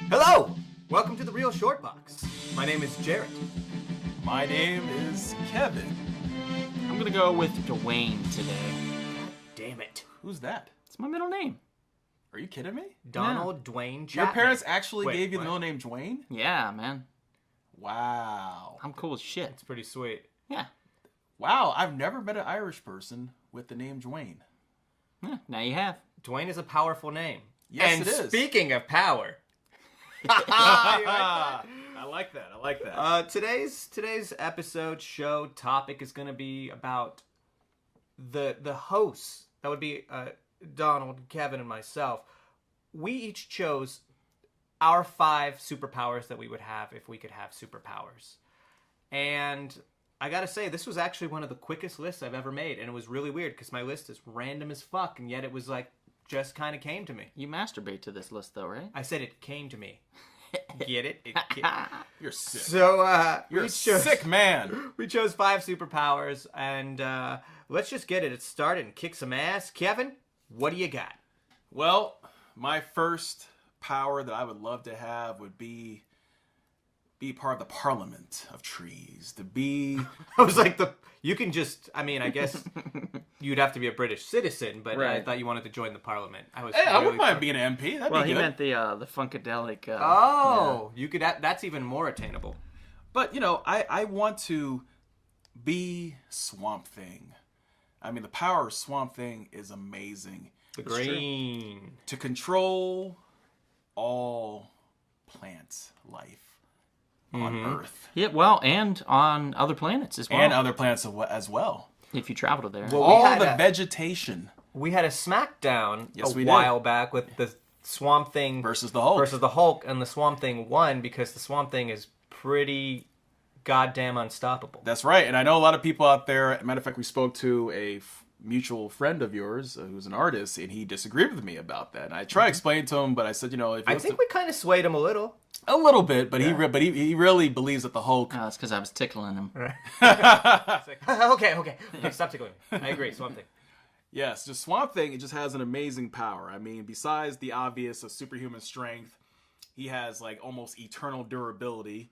Hello! Welcome to the Real Short Box. My name is Jarrett. My name is Kevin. I'm gonna go with Dwayne today. Damn it. Who's that? It's my middle name. Are you kidding me? Donald Dwayne Chapman. Your parents actually Wait, gave you the what? middle name Dwayne? Yeah, man. Wow. I'm cool as shit. It's pretty sweet. Yeah. Wow, I've never met an Irish person with the name Dwayne. Yeah, now you have. Dwayne is a powerful name. Yes, and it is. Speaking of power. I like that. Today's episode show topic is going to be about the hosts. That would be Donald, Kevin, and myself. We each chose our 5 superpowers that we would have if we could have superpowers. And I gotta say, this was actually one of the quickest lists I've ever made, and it was really weird because my list is random as fuck, and yet it was like just kind of came to me. You masturbate to this list, though, right? I said it came to me. Get it? You're sick. So You're a sick man. We chose 5 superpowers, and let's just get it started and kick some ass. Kevin, what do you got? Well, my first power that I would love to have would be part of the Parliament of Trees. To be... I was like, you can just, I mean, I guess you'd have to be a British citizen, but I Right. thought you wanted to join the Parliament. Hey, I wouldn't mind being an MP. That'd Well, be he good. meant the funkadelic. You could. That's even more attainable. But, you know, I want to be Swamp Thing. I mean, the power of Swamp Thing is amazing. The green. To control all plant life on Earth. Yeah, well, and on other planets as well. And other planets as well. If you travel to there. Well, All the vegetation. We had a SmackDown Yes, we a did. while back with the Swamp Thing Versus the Hulk. versus the Hulk, and the Swamp Thing won because the Swamp Thing is pretty goddamn unstoppable. That's right. And I know a lot of people out there. Matter of fact, we spoke to a mutual friend of yours who's an artist, and he disagreed with me about that. And I tried to explain to him, but I said, you know, if I think we kind of swayed him a little. a little bit, but he really believes that the Hulk. Oh, it's because I was tickling him. Okay, stop tickling me. I agree, Swamp Thing. Yes, just Swamp Thing, it just has an amazing power. I mean, besides the obvious of superhuman strength, he has like almost eternal durability.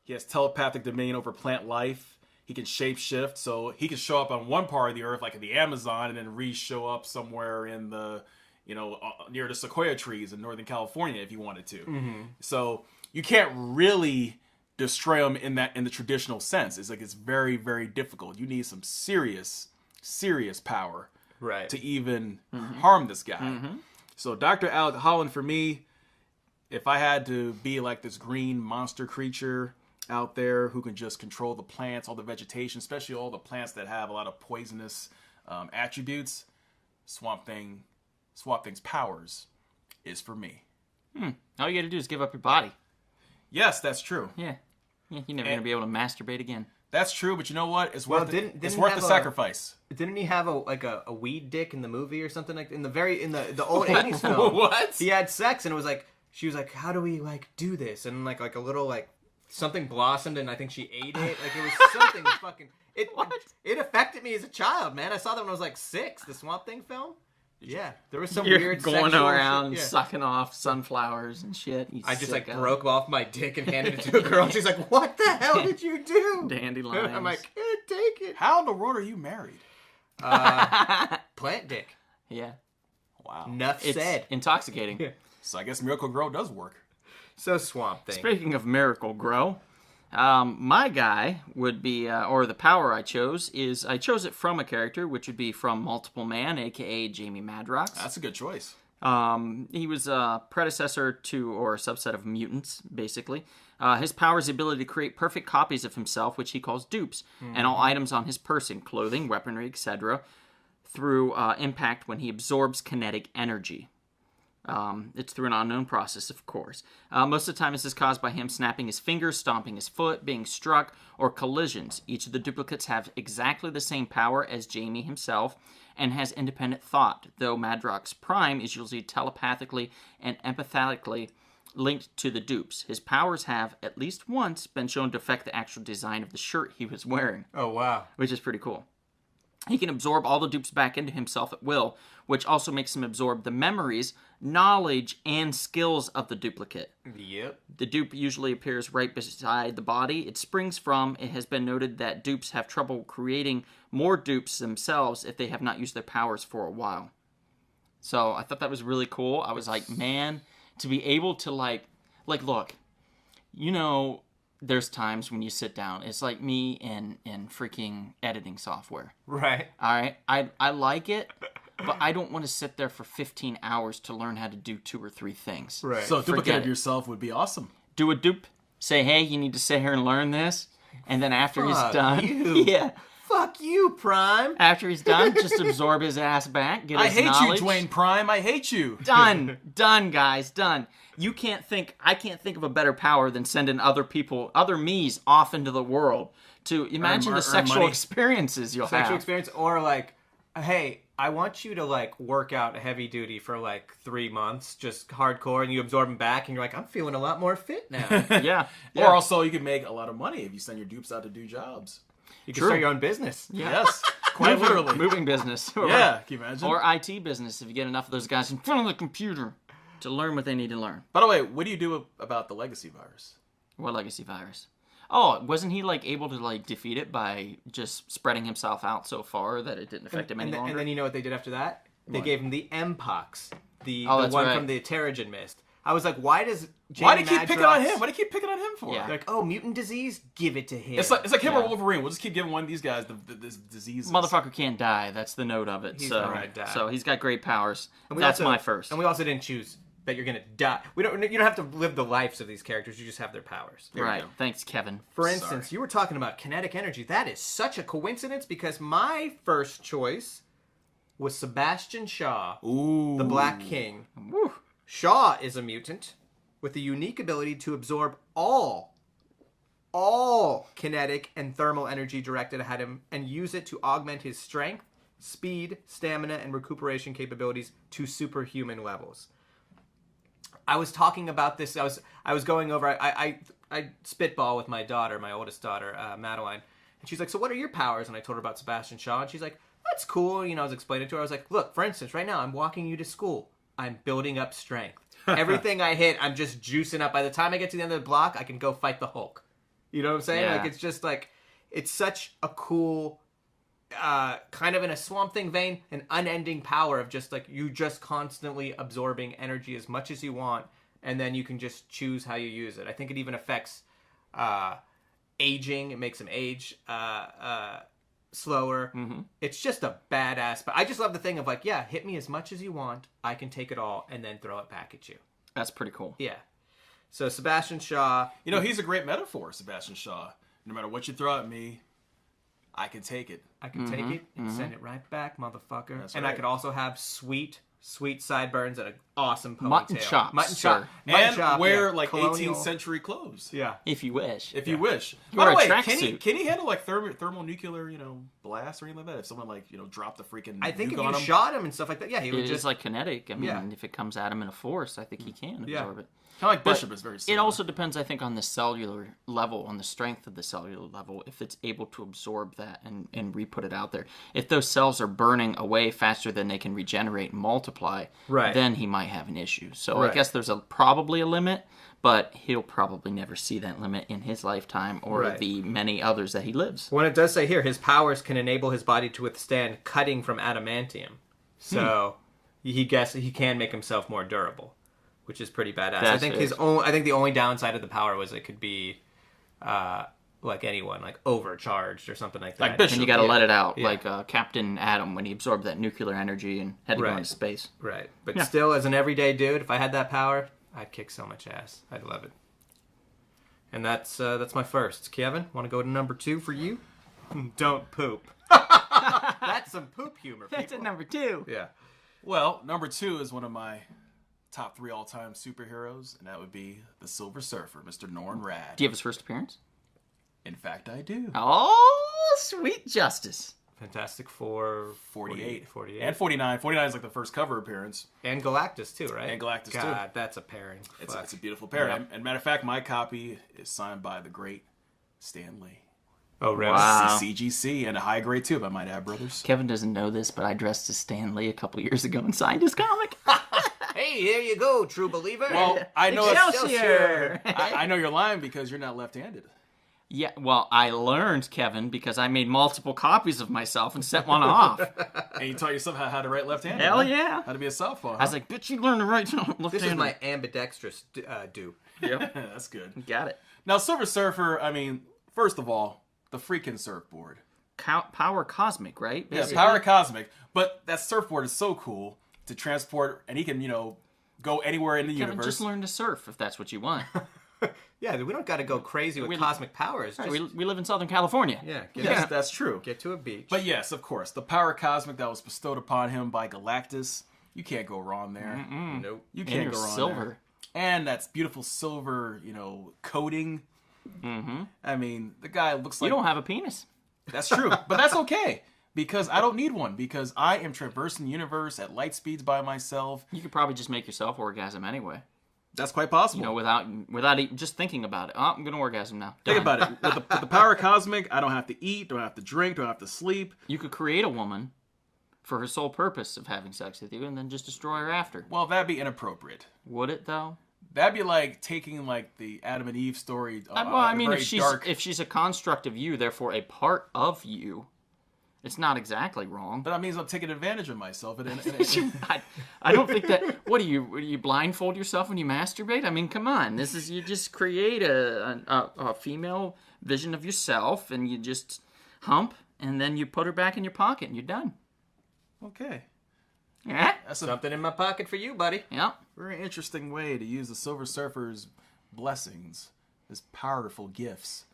He has telepathic dominion over plant life. He can shapeshift, so he can show up on one part of the earth, like in the Amazon, and then re-show up somewhere in the, near the sequoia trees in Northern California if you wanted to. Mm-hmm. So you can't really destroy him in the traditional sense. It's like it's very, very difficult. You need some serious power. Right. To even harm this guy. So Dr. Alec Holland, for me, if I had to be like this green monster creature out there who can just control the plants, all the vegetation, especially all the plants that have a lot of poisonous attributes, Swamp Thing's powers is for me. All you gotta do is give up your body. Yes, that's true. Yeah, you're never gonna be able to masturbate again. That's true, but you know what? It's worth didn't it's he worth have the a- sacrifice. Didn't he have a weed dick in the movie or something like in the old 80s film? What? He had sex and it was like she was like, how do we like do this? And like a little like something blossomed and I think she ate it. Like it was something fucking it affected me as a child, man. I saw that when I was like 6, the Swamp Thing film. Yeah, there was some You're weird going sexual around shit. Yeah. sucking off sunflowers and shit. I just like sicko. broke off my dick and handed it to a girl. And she's like, "What the hell did you do?" Dandelions. I'm like, "Can't take it." How in the world are you married? Plant dick. Yeah, Wow. Enough it's said. intoxicating. Yeah. So I guess Miracle Grow does work. So Swamp Thing. Speaking of Miracle Grow, my guy would be, or the power I chose is, I chose it from a character, which would be from Multiple Man, aka Jamie Madrox. That's a good choice. He was a predecessor to, or a subset of mutants, basically. His power is the ability to create perfect copies of himself, which he calls dupes, and all items on his person, clothing, weaponry, etc., through impact when he absorbs kinetic energy. It's through an unknown process, of course. Most of the time, this is caused by him snapping his fingers, stomping his foot, being struck, or collisions. Each of the duplicates have exactly the same power as Jamie himself, and has independent thought, though Madrox Prime is usually telepathically and empathetically linked to the dupes. His powers have, at least once, been shown to affect the actual design of the shirt he was wearing, Oh wow. which is pretty cool. He can absorb all the dupes back into himself at will, which also makes him absorb the memories, knowledge, and skills of the duplicate. Yep. The dupe usually appears right beside the body it springs from. It has been noted that dupes have trouble creating more dupes themselves if they have not used their powers for a while. So I thought that was really cool. I was like, man, to be able to like look, you know, there's times when you sit down. It's like me in freaking editing software. Right. All right? I like it, but I don't want to sit there for 15 hours to learn how to do 2 or 3 things. Right. So a duplicate Forget of it. yourself would be awesome. Do a dupe. Say, hey, you need to sit here and learn this. And then after he's Fuck done... you. Yeah. Fuck you, Prime. After he's done, just absorb his ass back. Get I his hate knowledge. you, Dwayne Prime. I hate you. Done, guys, done. I can't think of a better power than sending other people, other me's off into the world to imagine the earn sexual money. experiences you'll Sexual have. experience, or like, hey, I want you to like work out heavy duty for like 3 months, just hardcore, and you absorb them back, and you're like, I'm feeling a lot more fit now. Yeah. Or also, you can make a lot of money if you send your dupes out to do jobs. You can True. start your own business. Yes, quite literally. Moving business. Or, Yeah, can you imagine? Or IT business if you get enough of those guys in front of the computer to learn what they need to learn. By the way, what do you do about the legacy virus? What legacy virus? Oh, wasn't he like able to like defeat it by just spreading himself out so far that it didn't affect him any longer? And then you know what they did after that? They What? gave him the Mpox, the that's one right. from the Terrigen Mist. I was like, why does Why do you Jamie keep picking on Madrox- him? What do you keep picking on him for? Yeah. They're like, oh, mutant disease? Give it to him. It's like him Yeah. or Wolverine. We'll just keep giving one of these guys this disease. Motherfucker can't die. That's the note of it. He's so, not gonna die. so he's got great powers. And we That's also- my first. And we also didn't choose that you're gonna die. You don't have to live the lives of these characters. You just have their powers. There we Right. go. Thanks, Kevin. For instance, you were talking about kinetic energy. That is such a coincidence because my first choice was Sebastian Shaw, Ooh. the Black King. Woo. Shaw is a mutant with the unique ability to absorb all kinetic and thermal energy directed at him and use it to augment his strength, speed, stamina, and recuperation capabilities to superhuman levels. I was talking about this. I was going over. I spitball with my daughter, my oldest daughter, Madeline, and she's like, "So what are your powers?" And I told her about Sebastian Shaw, and she's like, "That's cool." You know, I was explaining to her. I was like, "Look, for instance, right now I'm walking you to school. I'm building up strength. Everything I hit, I'm just juicing up. By the time I get to the end of the block, I can go fight the Hulk." You know what I'm saying? Yeah. Like it's just like it's such a cool. Kind of in a Swamp Thing vein, an unending power of just like you just constantly absorbing energy as much as you want, and then you can just choose how you use it. I think it even affects aging. It makes them age slower. Mm-hmm. It's just a badass. But I just love the thing of like, yeah, hit me as much as you want. I can take it all and then throw it back at you. That's pretty cool. Yeah. So Sebastian Shaw. You know, he's a great metaphor, Sebastian Shaw. No matter what you throw at me, I can take it. I can take it and send it right back, motherfucker. That's and I right. could also have sweet sideburns and an awesome ponytail. Mutton chops, Mutton sir. chop. Mutton And chop, wear yeah. like Colonial. 18th century clothes. Yeah. If you wish. If you wish. You By wear the a way, tracksuit. can he handle like thermonuclear, blast or anything like that? If someone like, dropped the freaking I think nuke if on you him? shot him and stuff like that, yeah, he would It is just like kinetic. I mean, Yeah. if it comes at him in a force, I think he can Yeah. absorb it. Kind of like But Bishop is very It similar. also depends, I think, on the cellular level, on the strength of the cellular level, if it's able to absorb that and re-put it out there. If those cells are burning away faster than they can regenerate and multiply, Right. then he might have an issue. So Right. I guess there's probably a limit, but he'll probably never see that limit in his lifetime or Right. the many others that he lives. When it does say here, his powers can enable his body to withstand cutting from adamantium. So he can make himself more durable, which is pretty badass. I That's think it. I think the only downside of the power was it could be like anyone, like overcharged or something like that. Like Bishop. And you got to Yeah. let it out, Yeah. like Captain Atom when he absorbed that nuclear energy and had to go Right. into space. Right. But Yeah. still, as an everyday dude, if I had that power, I'd kick so much ass. I'd love it. And that's my first. Kevin, want to go to number 2 for you? Don't poop. That's some poop humor, That's people. at number 2. Yeah. Well, number 2 is one of my top 3 all-time superheroes, and that would be the Silver Surfer, Mr. Norrin Radd. Do you have his first appearance? In fact, I do. Oh, sweet justice. Fantastic Four, 48. 48. And 49. 49 is like the first cover appearance. And Galactus, too, right? And Galactus, too. God, that's a pairing. It's Fuck. a beautiful pair. Yeah. And matter of fact, my copy is signed by the great Stan Lee. Oh, really? Wow. CGC, and a high grade too, if I might add, brothers. Kevin doesn't know this, but I dressed as Stan Lee a couple years ago and signed his comic. Hey, here you go, true believer. Well, I know Excelsior! I know you're lying because you're not left-handed. Yeah, well, I learned, Kevin, because I made multiple copies of myself and sent one off. And you taught yourself how to write left-handed. Hell huh? yeah. How to be a southpaw. I was like, bitch, you learn to write left-handed. This is my ambidextrous do. Yep, That's good. got it. Now, Silver Surfer, I mean, first of all, the freaking surfboard. Power cosmic, right? Yeah, Basically. power cosmic. But that surfboard is so cool to transport, and he can, go anywhere in the Kevin, universe. just learn to surf if that's what you want. Yeah, we don't got to go crazy with cosmic powers. Right, Just, we live in Southern California. yeah, Yes, that's true. get to a beach. But yes, of course, the power cosmic that was bestowed upon him by Galactus, you can't go wrong there. Nope. You And can't your go wrong silver. there. And that's beautiful silver, coating. Mm-hmm. I mean, the guy looks like... You don't have a penis. That's true, but that's okay. Because I don't need one, because I am traversing the universe at light speeds by myself. You could probably just make yourself orgasm anyway. That's quite possible. Without just thinking about it. Oh, I'm gonna orgasm now. Think Done. about it. With the power cosmic, I don't have to eat, don't have to drink, don't have to sleep. You could create a woman for her sole purpose of having sex with you, and then just destroy her after. Well, that'd be inappropriate. Would it though? That'd be like taking the Adam and Eve story. Well, I mean, very dark. if she's a construct of you, therefore a part of you, it's not exactly wrong. But that means I'm taking advantage of myself. I don't think that. What do you blindfold yourself when you masturbate? I mean, come on. You just create a female vision of yourself, and you just hump, and then you put her back in your pocket, and you're done. Okay. Yeah. That's Something in my pocket for you, buddy. Yeah. very interesting way to use the Silver Surfer's blessings, his powerful gifts.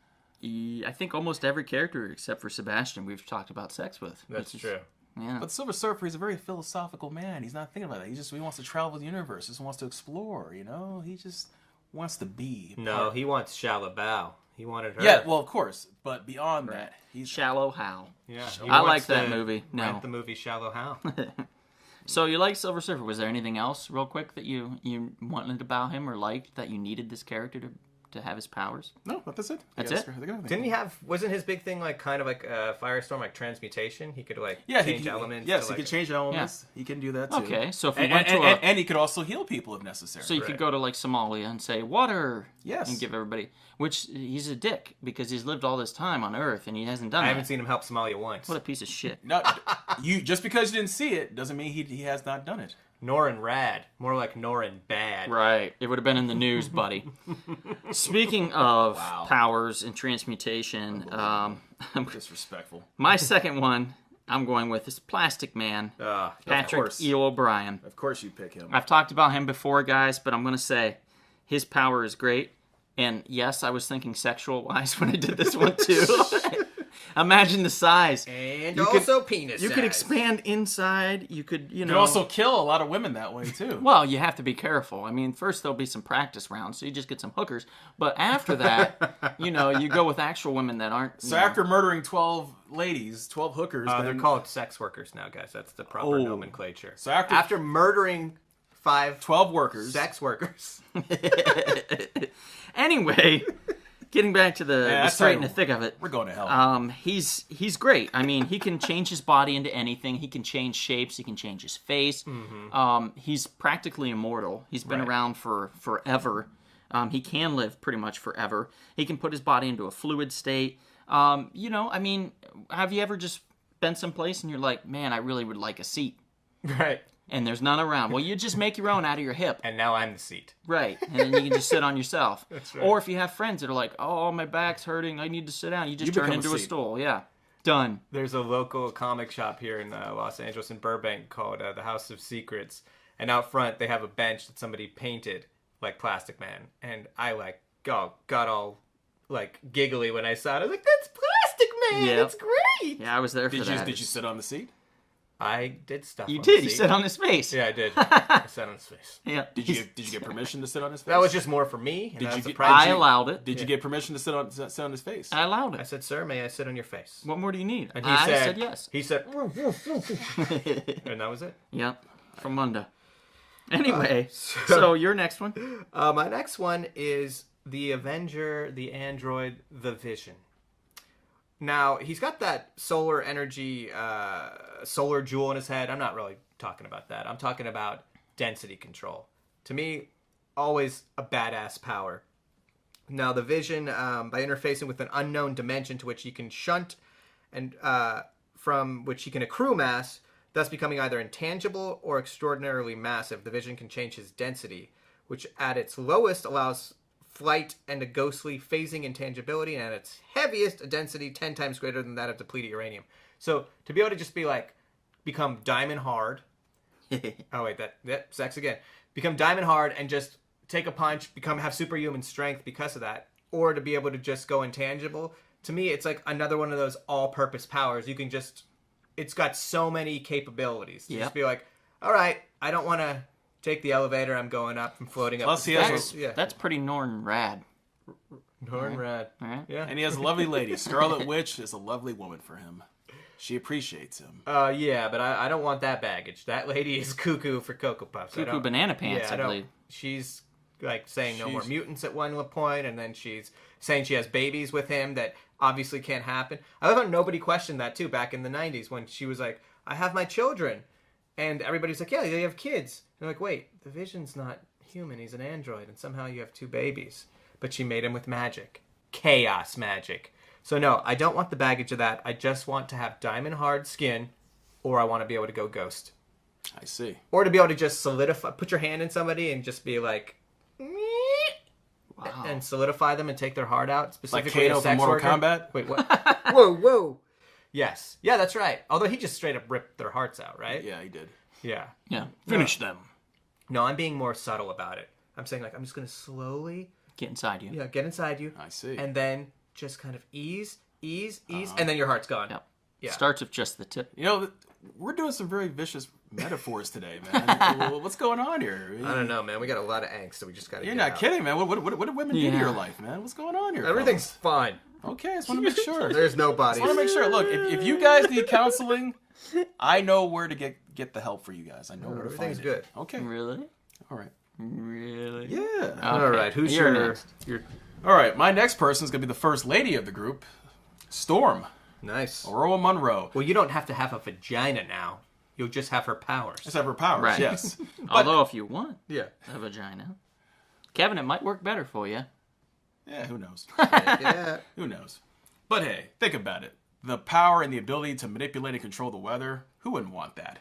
I think almost every character except for Sebastian we've talked about sex with. That's which is- true. Yeah. But Silver Surfer, he's a very philosophical man. He's not thinking about that. He wants to travel the universe. He just wants to explore, He just wants to be. No, he wants Shalabao. He wanted her. Yeah, well, of course. But beyond that, he's... Shallow Hal. Yeah. he I wants like that to movie. No. Rent the movie Shallow Hal. So you like Silver Surfer. Was there anything else, real quick, that you wanted about him or liked that you needed this character to have his powers? No, that's it. That's Yes, it? Didn't he have? Wasn't his big thing like kind of like Firestorm, like transmutation? He could like Yeah, change elements. Yes, to, he like, could change elements. He can do that too. Okay, so if we And, went to and he could also heal people if necessary. so you could go to like Somalia and say water, Yes. and give everybody. Which he's a dick because he's lived all this time on Earth and he hasn't done I that. haven't seen him help Somalia once. What a piece of shit. No, you just because you didn't see it doesn't mean he has not done it. Norin Rad, more like Norin Bad. Right. It would have been in the news, buddy. Speaking of Wow. powers and transmutation, Disrespectful. my second one I'm going with is Plastic Man, Patrick course. E. O'Brien. Of course you pick him. I've talked about him before, guys, but I'm going to say his power is great. And yes, I was thinking sexual-wise when I did this one, too. Imagine the size. And You also penis. You could size. expand inside. You could, You could also kill a lot of women that way too. Well, you have to be careful. I mean, first there'll be some practice rounds, so you just get some hookers. But after that, you go with actual women that aren't. So after murdering 12 ladies, 12 hookers, They're then called sex workers now, guys. That's the proper Oh. nomenclature. So after murdering 12 workers, sex workers. Anyway, getting back to the that's straight how- and the thick of it. we're going to hell. He's great. I mean, he can change his body into anything. He can change shapes. He can change his face. He's practically immortal. He's been Right. around for forever. He can live pretty much forever. He can put his body into a fluid state. I mean, have you ever just been someplace and you're like, man, I really would like a seat, Right. and there's none around? Well, you just make your own out of your hip. And now I'm the seat. Right, and then you can just sit on yourself. That's right. Or if you have friends that are like, "Oh, my back's hurting, I need to sit down," you just You turn become a into a seat. stool. Yeah, done. There's a local comic shop here in Los Angeles in Burbank called the House of Secrets. And out front, they have a bench that somebody painted like Plastic Man. And I got all like giggly when I saw it. I was like, that's Plastic Man. Yep. It's great. Yeah, I was there for did that. you sit on the seat? I did stuff. You on did. the You seat. sat on his face. Yeah, I did. I sat on his face. Yeah. Did you get permission to sit on his face? That was just more for me. And Did I you was get- surprised. I allowed it. Did you get permission to sit on his face? I allowed I it. said, sir, may I sit on your face? What more do you need? And he I said, said yes. He said, and that was it. Yep. From Munda. Anyway, so your next one. My next one is the Avenger, the android, the Vision. Now, he's got that solar energy, solar jewel in his head. I'm not really talking about that. I'm talking about density control. To me, always a badass power. Now, the Vision, by interfacing with an unknown dimension to which he can shunt and from which he can accrue mass, thus becoming either intangible or extraordinarily massive, the Vision can change his density, which at its lowest allows flight and a ghostly phasing intangibility, and at its heaviest, a density 10 times greater than that of depleted uranium. So to be able to just be like, become diamond hard. Oh wait, sex again. Become diamond hard and just take a punch, have superhuman strength because of that, or to be able to just go intangible. To me, it's like another one of those all-purpose powers. You can just, it's got so many capabilities. To just be like, all right, I don't want to take the elevator. I'm going up. I'm floating up. Plus, that's pretty Norn rad. Norn rad. All right. Yeah. And he has a lovely lady. Scarlet Witch is a lovely woman for him. She appreciates him. Yeah, but I don't want that baggage. That lady is cuckoo for Cocoa Puffs. Cuckoo Banana Pants, I believe. She's like saying no more mutants at one point, and then she's saying she has babies with him that obviously can't happen. I love how nobody questioned that too back in the 90s when she was like, I have my children. And everybody's like, yeah, you have kids. And they're like, wait, the Vision's not human. He's an android. And somehow you have 2 babies. But she made him with magic. Chaos magic. So no, I don't want the baggage of that. I just want to have diamond hard skin, or I want to be able to go ghost. I see. Or to be able to just solidify, put your hand in somebody and just be like, wow. And solidify them and take their heart out. Specifically like Kano from Mortal Kombat? Wait, what? Whoa. Yes. Yeah, that's right. Although he just straight up ripped their hearts out, right? Yeah, he did. Yeah. Yeah. Finish them. No, I'm being more subtle about it. I'm saying, like, I'm just going to slowly... Get inside you. Yeah, get inside you. I see. And then just kind of ease, and then your heart's gone. Yep. Yeah. Starts with just the tip. You know, we're doing some very vicious metaphors today, man. What's going on here? I don't know, man. We got a lot of angst, so we just got to You're not kidding, man. What do women do to your life, man? What's going on here? Everything's fine. Okay, I just want to make sure. There's no bodies. I want to make sure. Look, if you guys need counseling, I know where to get the help for you guys. I know where to find it. Everything's good. Okay. Really? All right. Really? Yeah. Okay. All right. Who's You're your... next. All right. My next person is going to be the first lady of the group, Storm. Nice. Aurora Monroe. Well, you don't have to have a vagina now. You'll just have her powers. Just have her powers, Right. yes. Although if you want Yeah. a vagina, Kevin, it might work better for you. Yeah, who knows? Yeah. Who knows? But hey, think about it. The power and the ability to manipulate and control the weather, who wouldn't want that?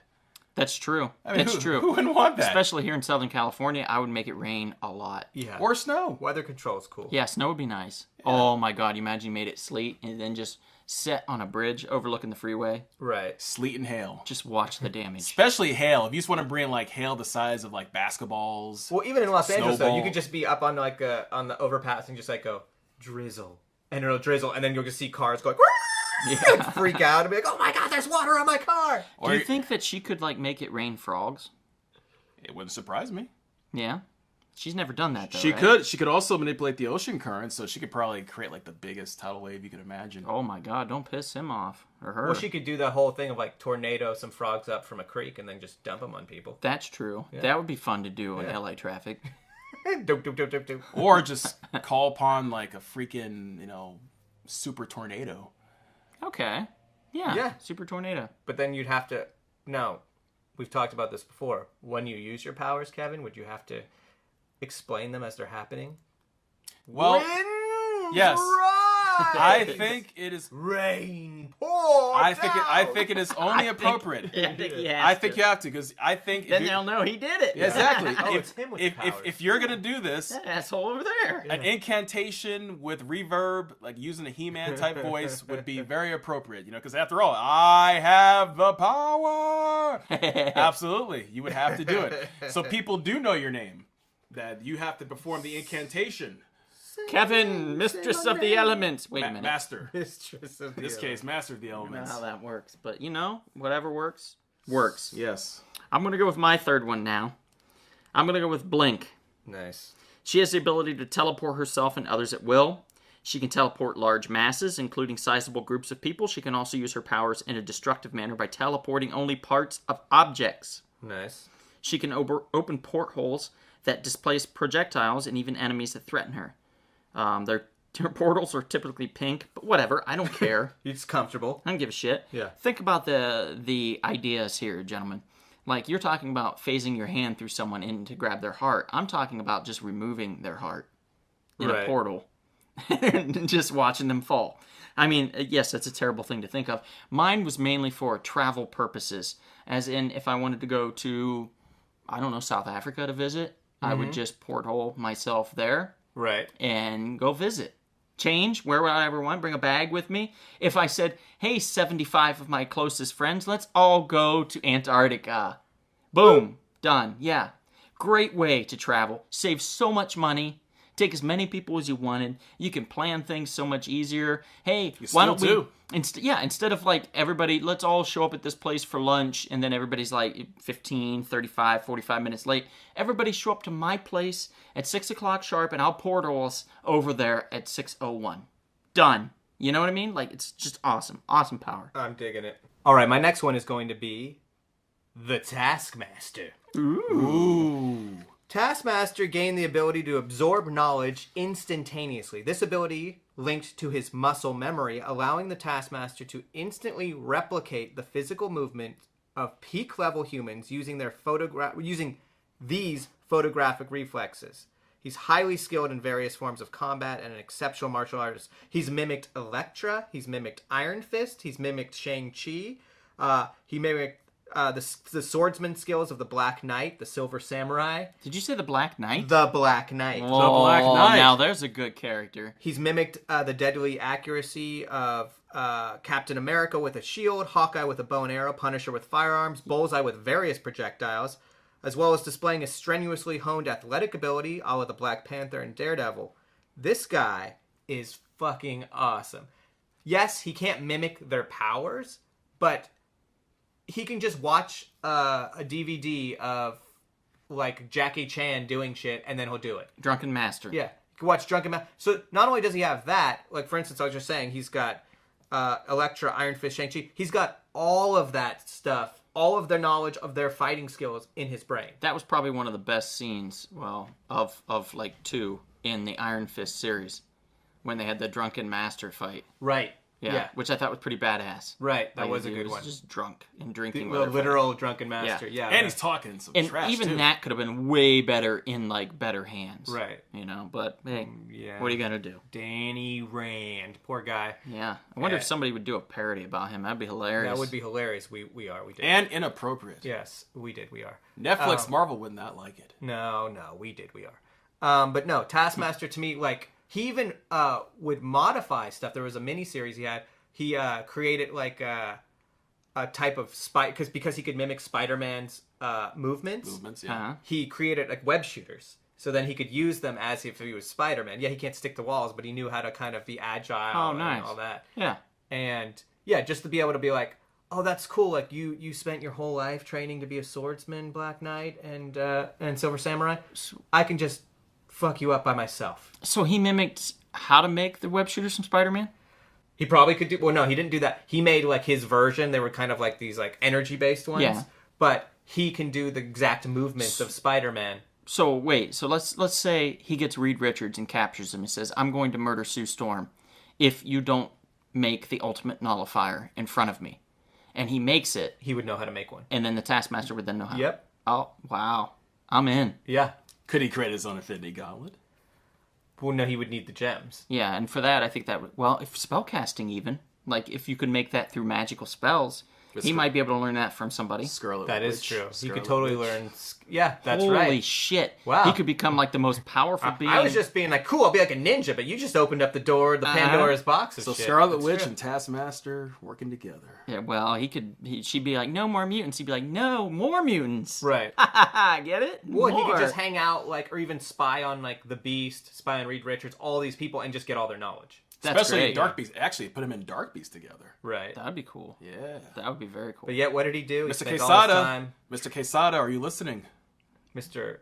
That's true. I mean, That's true. Who wouldn't want that? Especially here in Southern California, I would make it rain a lot. Yeah. Or snow. Weather control is cool. Yeah, snow would be nice. Oh my God, you imagine you made it sleet and then just set on a bridge overlooking the freeway. Right. Sleet and hail. Just watch the damage. Especially hail. If you just want to bring like hail the size of like basketballs. Well, even in Los Angeles, though, you Snowball. could just be up on like on the overpass and just like go drizzle, and it'll drizzle, and then you'll just see cars going and freak out and be like, "Oh my God, there's water on my car!" Do you think that she could like make it rain frogs? It wouldn't surprise me. Yeah. She's never done that though. She right? could. She could also manipulate the ocean currents, so she could probably create like the biggest tidal wave you could imagine. Oh my God, don't piss him off or her. Well, she could do the whole thing of like tornado some frogs up from a creek and then just dump them on people. That's true. That would be fun to do in LA traffic. Doop, doop, doop, doop, doop. Or just call upon like a freaking, super tornado. Okay. Yeah. Yeah. Super tornado. But then you'd have to. No, we've talked about this before. When you use your powers, Kevin, would you have to explain them as they're happening? Well, Winds yes. rise! I think it is. Rain pour I down! think it is only appropriate. I think he has I think you have to, because I think Then they'll know he did it. Yeah, exactly. Oh, it's him with if powers. if you're gonna do this, That asshole over there. an incantation with reverb, like using a He-Man type voice, would be very appropriate. Because after all, I have the power. Absolutely, you would have to do it. So people do know your name. That you have to perform the incantation. Kevin, mistress of the elements. Wait a minute. Master. Mistress of In this case, master of the I don't know elements. how that works, but whatever works, works. Yes. I'm gonna go with my third one now. I'm gonna go with Blink. Nice. She has the ability to teleport herself and others at will. She can teleport large masses, including sizable groups of people. She can also use her powers in a destructive manner by teleporting only parts of objects. Nice. She can open portholes that displace projectiles and even enemies that threaten her. They're Portals are typically pink, but whatever. I don't care. It's comfortable. I don't give a shit. Yeah. Think about the ideas here, gentlemen. Like, you're talking about phasing your hand through someone in to grab their heart. I'm talking about just removing their heart in a portal and just watching them fall. I mean, yes, that's a terrible thing to think of. Mine was mainly for travel purposes. As in, if I wanted to go to, I don't know, South Africa to visit, I would just porthole myself there. Right. And go visit. Change where would I ever want, bring a bag with me. If I said, hey, 75 of my closest friends, let's all go to Antarctica. Boom. Done. Yeah. Great way to travel. Save so much money. Take as many people as you wanted. You can plan things so much easier. Hey, why don't we... Instead of like everybody, let's all show up at this place for lunch, and then everybody's like 15, 35, 45 minutes late. Everybody show up to my place at 6 o'clock sharp, and I'll portal us over there at 6:01. Done. You know what I mean? Like, it's just awesome. Awesome power. I'm digging it. All right, my next one is going to be the Taskmaster. Ooh. Taskmaster gained the ability to absorb knowledge instantaneously. This ability linked to his muscle memory, allowing the Taskmaster to instantly replicate the physical movement of peak-level humans using these photographic reflexes. He's highly skilled in various forms of combat and an exceptional martial artist. He's mimicked Elektra. He's mimicked Iron Fist. He's mimicked Shang-Chi. He mimicked the swordsman skills of the Black Knight, the Silver Samurai. Did you say the Black Knight? The Black Knight. Oh, the Black Knight. Now there's a good character. He's mimicked the deadly accuracy of Captain America with a shield, Hawkeye with a bow and arrow, Punisher with firearms, Bullseye with various projectiles, as well as displaying a strenuously honed athletic ability, a la the Black Panther and Daredevil. This guy is fucking awesome. Yes, he can't mimic their powers, but he can just watch a DVD of like Jackie Chan doing shit, and then he'll do it. Drunken Master. Yeah, you can watch Drunken Master. So not only does he have that, like for instance, I was just saying, he's got Elektra, Iron Fist, Shang-Chi. He's got all of that stuff, all of their knowledge of their fighting skills in his brain. That was probably one of the best scenes, of like two in the Iron Fist series, when they had the Drunken Master fight. Right. Yeah, which I thought was pretty badass. Right, that Like, was a he good was one. just drunk and drinking. The literal Drunken Master, yeah. And he's talking some And trash, even too. that could have been way better in like better hands. Right. You know, but hey, Yeah. what are you gonna do? Danny Rand, poor guy. Yeah. I wonder if somebody would do a parody about him. That'd be hilarious. That would be hilarious. We did. And inappropriate. Yes, we are. Netflix, Marvel would not like it. No, we are. But no, Taskmaster to me, like, he even would modify stuff. There was a miniseries he had. He created like a type of because he could mimic Spider-Man's movements. Yeah. Uh-huh. He created like web shooters, so then he could use them as if he was Spider-Man. Yeah, he can't stick to walls, but he knew how to kind of be agile and all that. Yeah. And yeah, just to be able to be like, oh, that's cool. Like you spent your whole life training to be a swordsman, Black Knight, and Silver Samurai. I can just fuck you up by myself. So he mimicked how to make the web shooters from Spider-Man? He probably could do... Well, no, he didn't do that. He made, like, his version. They were kind of like these, like, energy-based ones. Yeah. But he can do the exact movements of Spider-Man. So, wait. So, let's say he gets Reed Richards and captures him and says, I'm going to murder Sue Storm if you don't make the ultimate nullifier in front of me. And he makes it. He would know how to make one. And then the Taskmaster would then know how. Yep. Oh, wow. I'm in. Yeah. Could he create his own Infinity Gauntlet? Well, no, he would need the gems. Yeah, and for that, I think that would... Well, if spellcasting even, like, if you could make that through magical spells, he might be able to learn that from somebody. Scarlet That Witch. is true. He Scarlet could totally Witch. learn... Yeah, that's Holy right. shit. Wow. He could become, like, the most powerful being... I was just being like, cool, I'll be like a ninja, but you just opened up the door, the Pandora's box of So shit. Scarlet That's Witch true. and Taskmaster working together. Yeah, well, she'd be like, no more mutants. He'd be like, no, more mutants. Right. Get it? Well, he More. could just hang out, like, or even spy on, like, the Beast, spy on Reed Richards, all these people, and just get all their knowledge. That's Especially great. in Dark Beast. Actually, put him in Dark Beast together. Right. That would be cool. Yeah. That would be very cool. But yet, what did he do? He Mr. spent all his Quesada. time... Mr. Quesada, are you listening? Mr.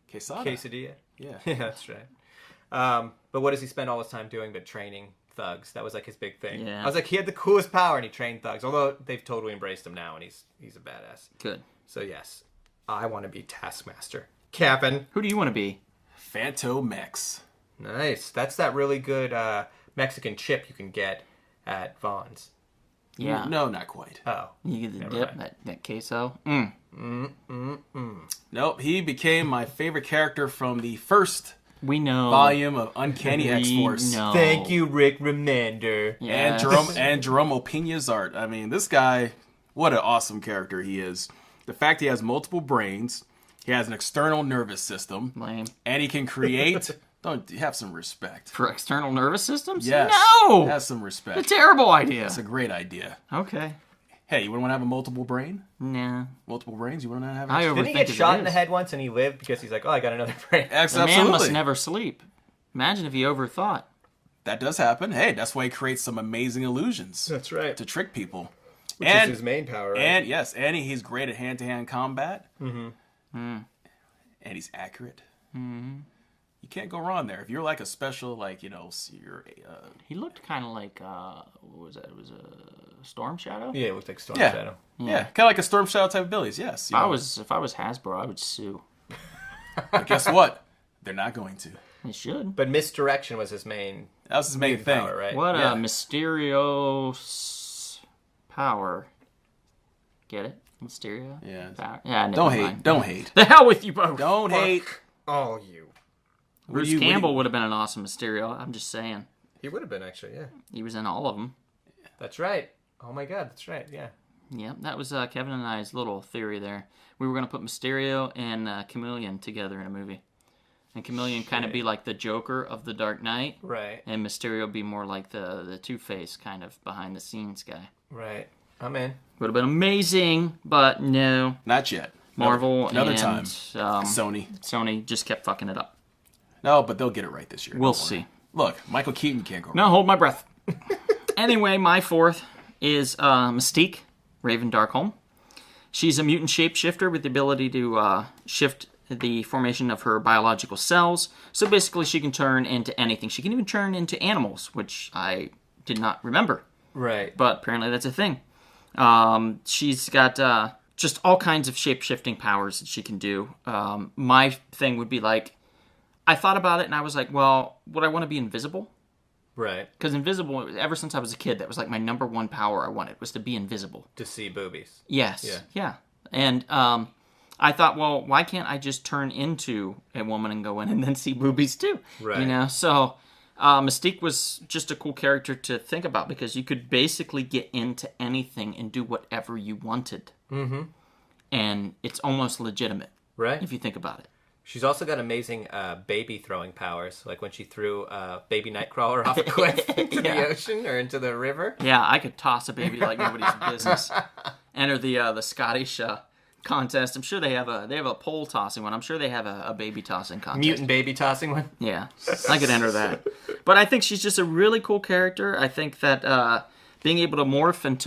Quesada. Quesadilla. Yeah. Yeah, that's right. But what does he spend all his time doing but training thugs? That was like his big thing. Yeah. I was like, he had the coolest power and he trained thugs. Although they've totally embraced him now and he's a badass. Good. So yes, I want to be Taskmaster. Kevin. Who do you want to be? Phantomex. Nice. That's that really good Mexican chip you can get at Vaughn's. Yeah. No, not quite. Oh. You get the Never dip, mind. that queso. Nope, he became my favorite character from the first We know. volume of Uncanny X-Force. know. Thank you, Rick Remender. Yes. And Jerome Opeña's art. I mean, this guy, what an awesome character he is. The fact he has multiple brains, he has an external nervous system, Lame. and he can create. Don't have some respect. For external nervous systems? Yes. No! Have some A respect. terrible idea. That's a great idea. Okay. Hey, you wouldn't want to have a multiple brain? Nah. Multiple brains? You wouldn't want to have? I Didn't he overthink get as shot it in the is. head once and he lived because he's like, oh, I got another brain? The man must Absolutely. never sleep. Imagine if he overthought. That does happen. Hey, that's why he creates some amazing illusions That's right. to trick people. Which and is his main power, right? and yes, and he's great at hand-to-hand combat. Mm. And he's accurate. You can't go wrong there. If you're like a special, like you're He looked kind of like, what was that? It was a Storm Shadow? Yeah, it looked like Storm Yeah. Shadow. yeah, kind of like a Storm Shadow type abilities. Yes. If I was Hasbro, I would sue. But guess what? They're not going to. They should. But misdirection was his main That was his main thing. power, right? What Yeah. a Mysterio power. Get it? Mysterio? Yeah. Power. Yeah, never Don't mind. hate. Don't hate. The hell with you both. Don't hate. Oh, you. Bruce Campbell would have been an awesome Mysterio. I'm just saying. He would have been, actually, yeah. He was in all of them. That's right. Oh, my God, that's right, yeah. Yeah, that was Kevin and I's little theory there. We were going to put Mysterio and Chameleon together in a movie. And Chameleon kind of be like the Joker of the Dark Knight. Right, And Mysterio be more like the Two-Face kind of behind-the-scenes guy. right. I'm in. Would have been amazing, but no. Not yet. Marvel Another and time. Sony. Sony. Just kept fucking it up. No, but they'll get it right this year. We'll Don't worry. see. Look, Michael Keaton can't go wrong. No, hold my breath. Anyway, my fourth is Mystique, Raven Darkholme. She's a mutant shapeshifter with the ability to shift the formation of her biological cells. So basically, she can turn into anything. She can even turn into animals, which I did not remember. Right. But apparently that's a thing. She's got just all kinds of shape-shifting powers that she can do. My thing would be like, I thought about it and I was like, well, would I want to be invisible? Right. Because invisible, ever since I was a kid, that was like my number one power I wanted, was to be invisible. To see boobies. Yes. Yeah. And I thought, well, why can't I just turn into a woman and go in and then see boobies too? Right. You know, so Mystique was just a cool character to think about because you could basically get into anything and do whatever you wanted. Mm-hmm. And it's almost legitimate, Right. if you think about it. She's also got amazing baby throwing powers, like when she threw baby Nightcrawler off a cliff into Yeah. the ocean or into the river. Yeah, I could toss a baby like nobody's business. Enter the Scottish contest. I'm sure they have a pole tossing one. I'm sure they have a baby tossing contest. Mutant baby tossing one. Yeah, I could enter that. But I think she's just a really cool character. I think that being able to morph and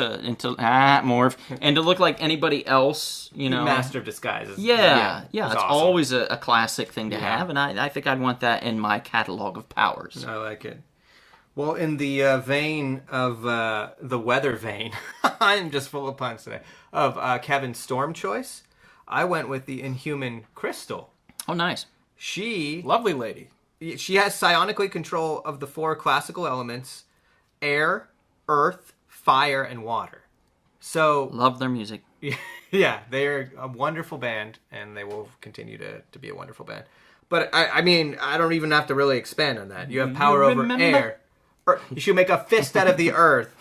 to look like anybody else, you know. Master of disguises. Yeah, it's it's awesome. always a classic thing to Yeah. have, and I think I'd want that in my catalog of powers. I like it. Well, in the vein of the weather vein, I'm just full of puns today, of Kevin's Storm choice, I went with the Inhuman Crystal. Oh, nice. She Lovely lady. has psionically control of the 4 classical elements: air, earth, fire, and water. So, Love their music. yeah, they're a wonderful band, and they will continue to be a wonderful band. But, I mean, I don't even have to really expand on that. You have power over remember? air. You should make a fist out of the earth.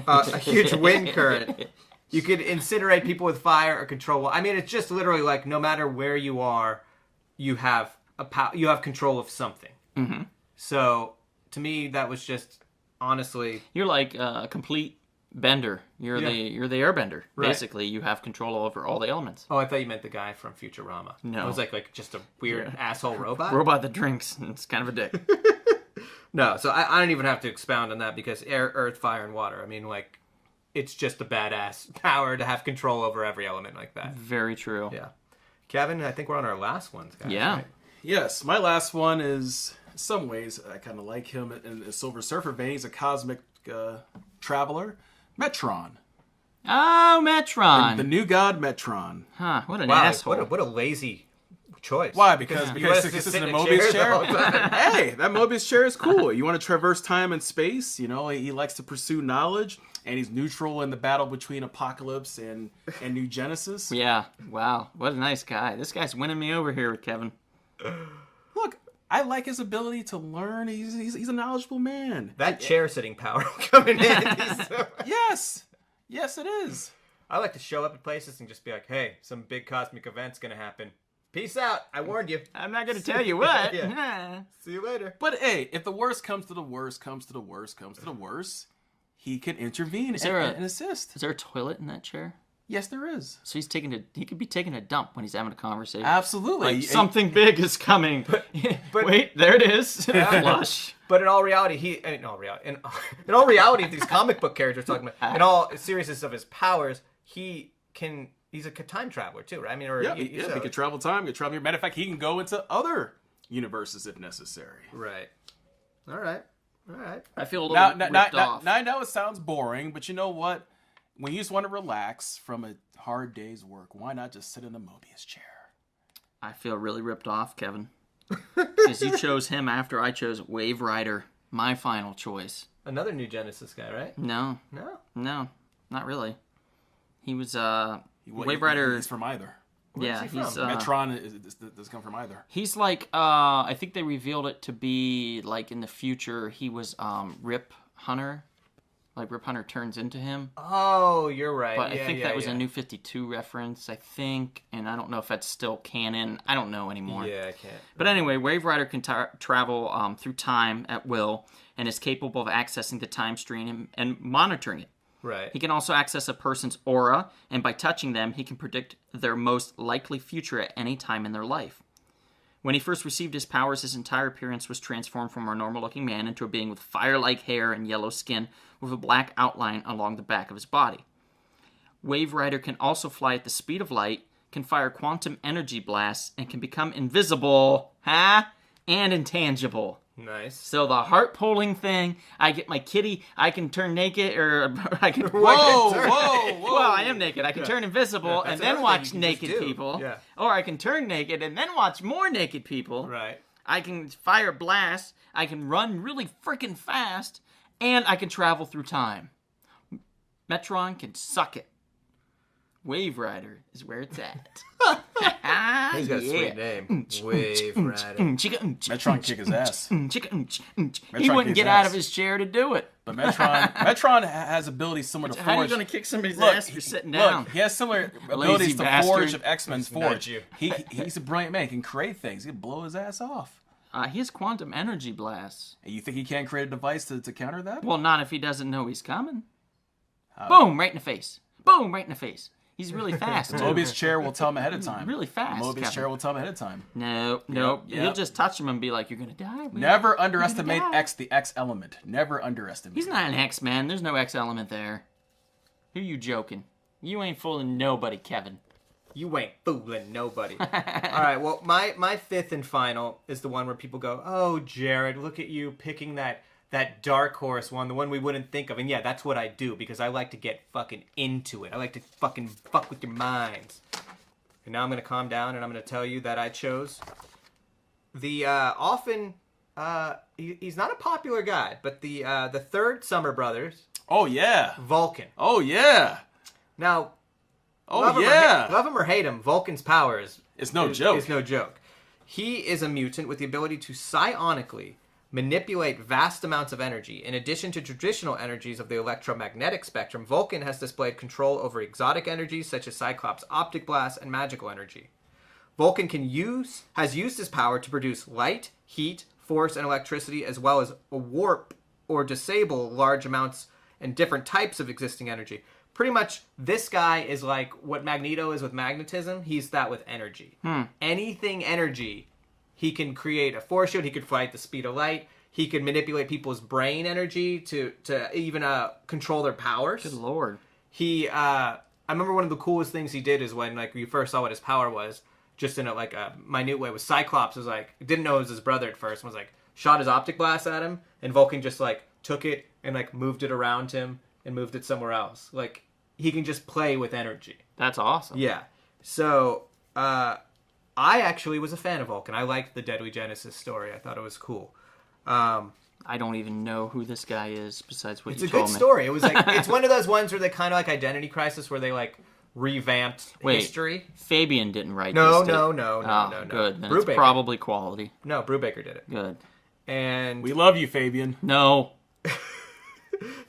A huge wind current. You could incinerate people with fire or control. I mean, it's just literally like no matter where you are, you have you have control of something. Mm-hmm. So to me, that was just honestly You're like a complete bender. You're the airbender. Right. Basically, you have control over all the elements. Oh, I thought you meant the guy from Futurama. No. I was like just a weird asshole robot. Robot that drinks. It's kind of a dick. No, so I don't even have to expound on that because air, earth, fire, and water. I mean, like, it's just a badass power to have control over every element like that. Very true. Yeah. Kevin, I think we're on our last ones, guys. Yeah. Right? Yes, my last one is, in some ways, I kind of like him in the Silver Surfer vein. He's a cosmic traveler. Metron. Oh, Metron. The new god Metron. Huh, what an Wow, asshole. what a lazy choice. Why? Because you want us it's to in sit a in Mobius the whole chair. time. Hey, that Mobius chair is cool. You want to traverse time and space. You know, he likes to pursue knowledge, and he's neutral in the battle between Apocalypse and New Genesis. Yeah. Wow. What a nice guy. This guy's winning me over here with Kevin. Look, I like his ability to learn. He's a knowledgeable man. That chair sitting power coming in. Yes, it is. I like to show up at places and just be like, hey, some big cosmic event's going to happen. Peace out. I warned you. I'm not going to tell you what. Yeah. See you later. But hey, if the worst comes to the worst, he can intervene and assist. Is there a toilet in that chair? Yes, there is. So he could be taking a dump when he's having a conversation. Absolutely. Like, something big is coming. But wait, there it is. Flush. But in all reality, in all reality, these comic book characters talking about, in all seriousness of his powers, he's a time traveler too, right? I mean, he can travel time, he can travel here. Matter of fact, he can go into other universes if necessary. Right. All right. I feel a little ripped off. Now I know it sounds boring, but you know what? When you just want to relax from a hard day's work, why not just sit in a Mobius chair? I feel really ripped off, Kevin. Because you chose him after I chose Wave Rider, my final choice. Another New Genesis guy, right? No, not really. He was Wave Rider. He's from either. Where's he from? Metron does come from either. He's like I think they revealed it to be like in the future. He was Rip Hunter. Like, Rip Hunter turns into him. Oh, you're right. But I think that was a New 52 reference, I think. And I don't know if that's still canon. I don't know anymore. Yeah, I can't. But anyway, Wave Rider can travel through time at will and is capable of accessing the time stream and monitoring it. Right. He can also access a person's aura, and by touching them, he can predict their most likely future at any time in their life. When he first received his powers, his entire appearance was transformed from a normal-looking man into a being with fire-like hair and yellow skin with a black outline along the back of his body. Wave Rider can also fly at the speed of light, can fire quantum energy blasts, and can become invisible, and intangible. Nice. So the heart-pulling thing, I get my kitty, I can turn naked, or I can... Whoa! Well, I am naked. I can turn invisible and then watch naked people. Yeah. Or I can turn naked and then watch more naked people. Right. I can fire blasts. I can run really freaking fast. And I can travel through time. Metron can suck it. Wave Rider is where it's at. He's got a sweet name. Wave Rider. Metron kick his ass. He wouldn't get out of his chair to do it. But Metron has abilities similar to Forge. How are you going to kick somebody's ass if you're sitting down? Look, he has similar abilities to bastard. Forge of X-Men's Forge. you. He's a brilliant man. He can create things. He can blow his ass off. He has quantum energy blasts. And you think he can't create a device to counter that? Well, not if he doesn't know he's coming. Boom, right in the face. Boom, right in the face. He's really fast, too. Mobius chair will tell him ahead of time. Really fast, Mobius Kevin. chair will tell him ahead of time. No. Yep. He'll just touch him and be like, you're going to die. Never underestimate die. the X element. Never underestimate He's not an X-Man. There's no X element there. Who you joking? You ain't fooling nobody, Kevin. You ain't fooling nobody. All right, well, my fifth and final is the one where people go, oh, Jared, look at you picking that dark horse one, the one we wouldn't think of. And yeah, that's what I do, because I like to get fucking into it. I like to fucking fuck with your minds. And now I'm going to calm down, and I'm going to tell you that I chose the he's not a popular guy, but the third Summer Brothers. Oh, yeah. Vulcan. Oh, yeah. Now... Oh, yeah. Love him or hate him, Vulcan's powers... It's no joke. It's no joke. He is a mutant with the ability to psionically manipulate vast amounts of energy. In addition to traditional energies of the electromagnetic spectrum, Vulcan has displayed control over exotic energies such as Cyclops' optic blast and magical energy. Vulcan has used his power to produce light, heat, force, and electricity, as well as warp or disable large amounts and different types of existing energy. Pretty much, this guy is like what Magneto is with magnetism. He's that with energy. Anything energy, he can create a force shield. He could fly at the speed of light. He can manipulate people's brain energy to even control their powers. Good lord. I remember one of the coolest things he did is when we first saw what his power was, just in a minute way, was Cyclops was didn't know it was his brother at first, and was shot his optic blast at him, and Vulcan just took it and moved it around him and moved it somewhere else. He can just play with energy. That's awesome. Yeah. So, I actually was a fan of Vulcan. I liked the Deadly Genesis story. I thought it was cool. I don't even know who this guy is besides what It's you a told good me. story. It was like it's one of those ones where they kind of like Identity Crisis, where they like revamped history. Fabian didn't write No, this. no. Good. Then Brubaker. it's probably quality. No, Brubaker did it. Good. And We love you, Fabian. No.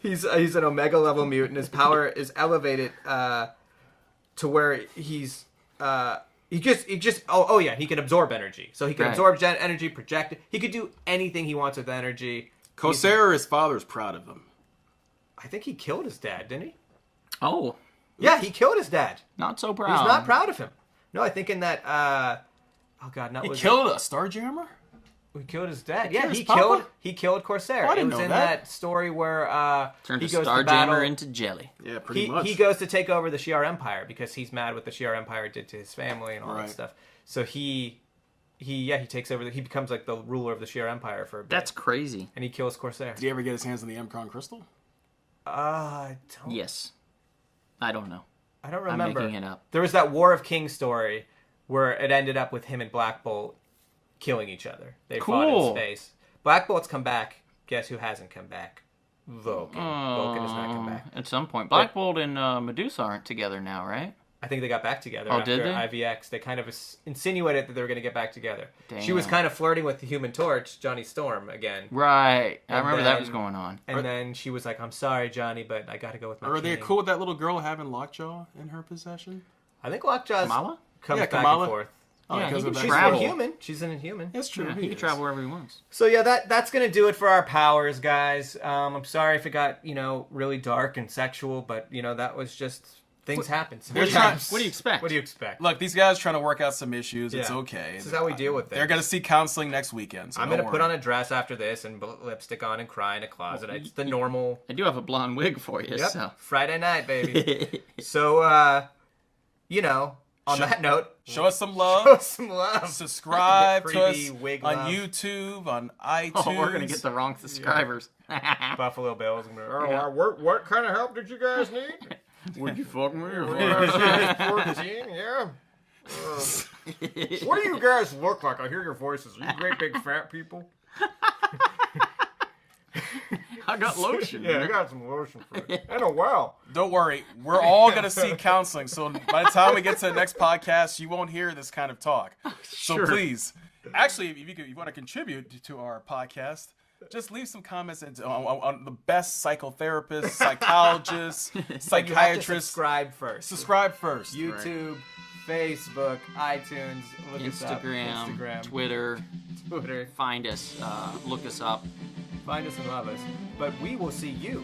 he's an Omega level mutant. His power is elevated to where he's he can absorb energy. So he can Right. absorb energy, project it. He could do anything he wants with energy. Corsair, his father's proud of him. I think he killed his dad, didn't he? Oh, Yeah, he killed his dad. not so proud. He's not proud of him. No, I think in that oh god, no, He was killed a Starjammer? He killed his dad. Killed Yeah, his he papa? killed Corsair. Oh, I It didn't was know in that. that story where Turned he a goes to battle. Starjammer into jelly. Yeah, pretty much. He goes to take over the Shi'ar Empire because he's mad what the Shi'ar Empire did to his family and all that Right. stuff. So he takes over. He becomes like the ruler of the Shi'ar Empire for a bit. That's crazy. And he kills Corsair. Did he ever get his hands on the Emcron crystal? I don't. Yes. I don't know. I don't I'm remember. making it up. There was that War of Kings story where it ended up with him and Black Bolt killing each other. They fought in Cool. space. Black Bolt's come back. Guess who hasn't come back? Vulcan. Vulcan has not come back. At some point. Black Bolt and Medusa aren't together now, right? I think they got back together Oh, after did they? IVX. They kind of insinuated that they were going to get back together. Damn. She was kind of flirting with the Human Torch, Johnny Storm, again. Right. I And remember that then- was going on. And then she was like, I'm sorry, Johnny, but I got to go with my Or are they king." cool with that little girl having Lockjaw in her possession? I think Lockjaw's Kamala? comes Yeah, back Kamala. and forth. Oh, Yeah, because he of can that. She's travel. an Inhuman. She's an Inhuman. That's true. Yeah, he can travel wherever he wants. So yeah, that's gonna do it for our powers, guys. I'm sorry if it got really dark and sexual, but that was just things happen. What do you Sometimes. expect? What do you expect? Look, these guys are trying to work out some issues. It's Yeah. okay. This is how we deal with They're things. going to see counseling next weekend. So I'm don't gonna put worry. on a dress after this and lipstick on and cry in a closet. It's the normal. I do have a blonde wig for you, Yep. so. Friday night, baby. So on that note, Show us some love. show us some love. Subscribe to us Creepy wig on love. YouTube, on iTunes. Oh, we're going to get the wrong subscribers. Buffalo Bills. What kind of help did you guys need? Would you fuck me? 14, yeah. What do you guys look like? I hear your voices. Are you great big fat people? I got lotion. Yeah, I got some lotion for you. And a well. Don't worry. We're all going to see counseling. So by the time we get to the next podcast, you won't hear this kind of talk. So Sure. please, actually, if you want to contribute to our podcast, just leave some comments on the best psychotherapists, psychologists, You have to psychiatrists. subscribe first. Subscribe first. YouTube, Facebook, iTunes, look us up. Instagram, Twitter. Twitter. Find us. Look us up. Find us and love us. But we will see you